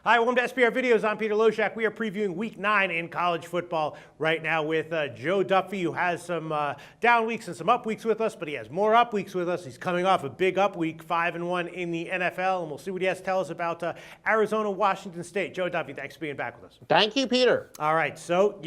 Hi, welcome to SBR Videos. I'm Peter Loshak. We are previewing Week 9 in college football right now with Joe Duffy, who has some down weeks and some up weeks with us, but he has more up weeks with us. He's coming off a big up week, 5-1 in the NFL, and we'll see what he has to tell us about Arizona Washington State. Joe Duffy, thanks for being back with us. Thank you, Peter. All right, so,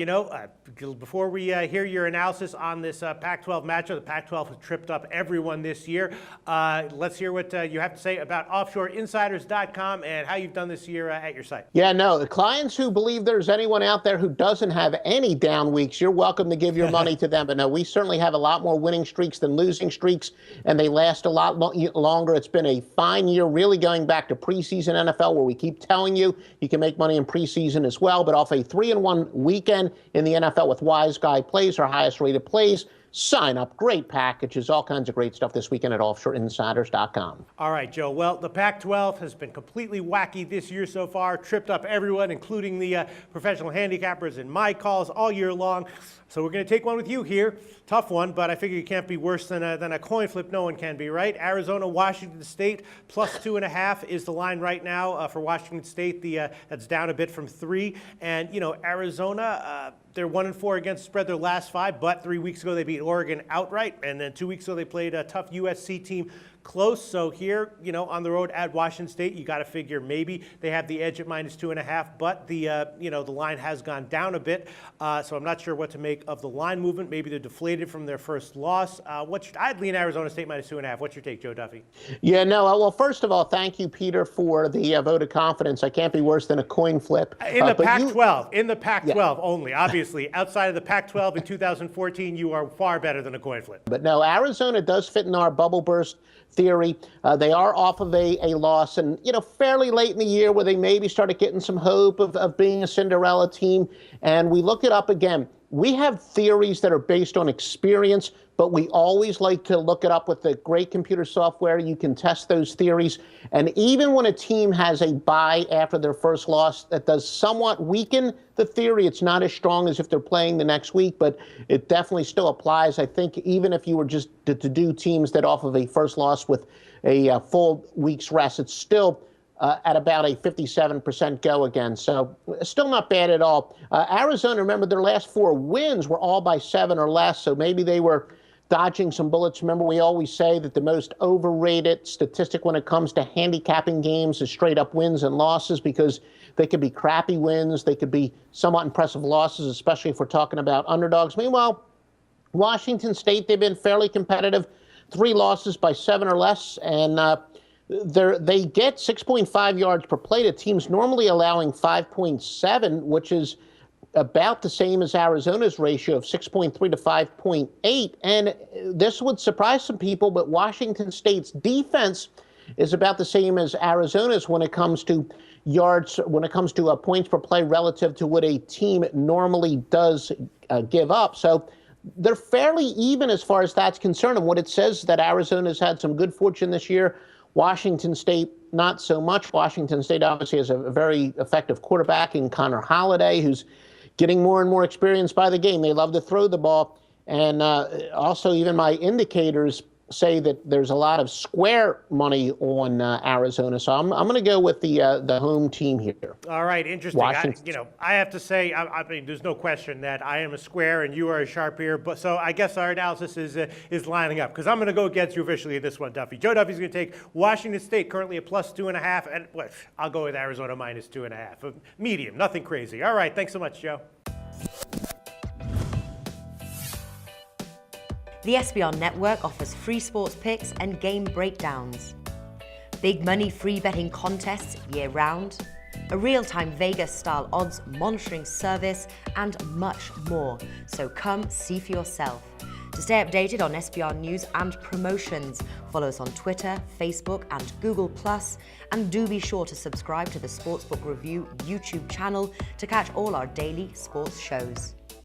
before we hear your analysis on this Pac-12 matchup, the Pac-12 has tripped up everyone this year. Let's hear what you have to say about offshoreinsiders.com and how you've done this year at your site. Yeah, no, the clients who believe there's anyone out there who doesn't have any down weeks, you're welcome to give your money to them. But no, we certainly have a lot more winning streaks than losing streaks, and they last a lot longer. It's been a fine year, really going back to preseason NFL, where we keep telling you can make money in preseason as well. But off a 3-1 weekend in the NFL with Wise Guy Plays, our highest rated plays, sign up, great packages, all kinds of great stuff this weekend at offshoreinsiders.com. All right, Joe. Well, the Pac-12 has been completely wacky this year so far, tripped up everyone, including the professional handicappers in my calls all year long. So we're going to take one with you here. Tough one, but I figure you can't be worse than a coin flip. No one can be, right? Arizona, Washington State, plus 2.5 is the line right now for Washington State. That's down a bit from 3. And, Arizona, they're 1-4 against the spread their last 5, but 3 weeks ago they beat Oregon outright. And then 2 weeks ago they played a tough USC team close. So here, on the road at Washington State, you got to figure maybe they have the edge at minus 2.5, but the line has gone down a bit. So I'm not sure what to make of the line movement. Maybe they're deflated from their first loss. I'd lean Arizona State minus 2.5. What's your take, Joe Duffy? Yeah, no, well, first of all, thank you, Peter, for the vote of confidence. I can't be worse than a coin flip. In the Pac-12 only. Obviously, outside of the Pac-12 in 2014, you are far better than a coin flip. But no, Arizona does fit in our bubble burst theory. They are off of a loss, and fairly late in the year where they maybe started getting some hope of being a Cinderella team. And we look it up again. We have theories that are based on experience, but we always like to look it up with the great computer software. You can test those theories. And even when a team has a bye after their first loss, that does somewhat weaken the theory. It's not as strong as if they're playing the next week, but it definitely still applies. I think even if you were just to do teams that off of a first loss with a full week's rest, it's still at about a 57% go again. So still not bad at all. Arizona, remember, their last 4 wins were all by 7 or less, so maybe they were dodging some bullets. Remember, we always say that the most overrated statistic when it comes to handicapping games is straight up wins and losses, because they could be crappy wins, they could be somewhat impressive losses, especially if we're talking about underdogs. Meanwhile, Washington State, they've been fairly competitive, 3 losses by 7 or less, and they get 6.5 yards per play. The team's normally allowing 5.7, which is about the same as Arizona's ratio of 6.3 to 5.8. And this would surprise some people, but Washington State's defense is about the same as Arizona's when it comes to yards, when it comes to points per play relative to what a team normally does give up. So they're fairly even as far as that's concerned. And what it says is that Arizona's had some good fortune this year. Washington State, not so much. Washington State obviously has a very effective quarterback in Connor Holiday, who's getting more and more experience by the game. They love to throw the ball. And also, even my indicators say that there's a lot of square money on Arizona. So I'm going to go with the home team here. All right, interesting. I have to say, I mean, there's no question that I am a square and you are a sharp here. But so I guess our analysis is lining up, because I'm going to go against you officially in this one, Duffy. Joe Duffy's going to take Washington State, currently at plus 2.5, and I'll go with Arizona minus 2.5. Medium, nothing crazy. All right, thanks so much, Joe. The SBR Network offers free sports picks and game breakdowns, big money free betting contests year-round, a real-time Vegas-style odds monitoring service, and much more. So come see for yourself. To stay updated on SBR news and promotions, follow us on Twitter, Facebook, and Google+, and do be sure to subscribe to the Sportsbook Review YouTube channel to catch all our daily sports shows.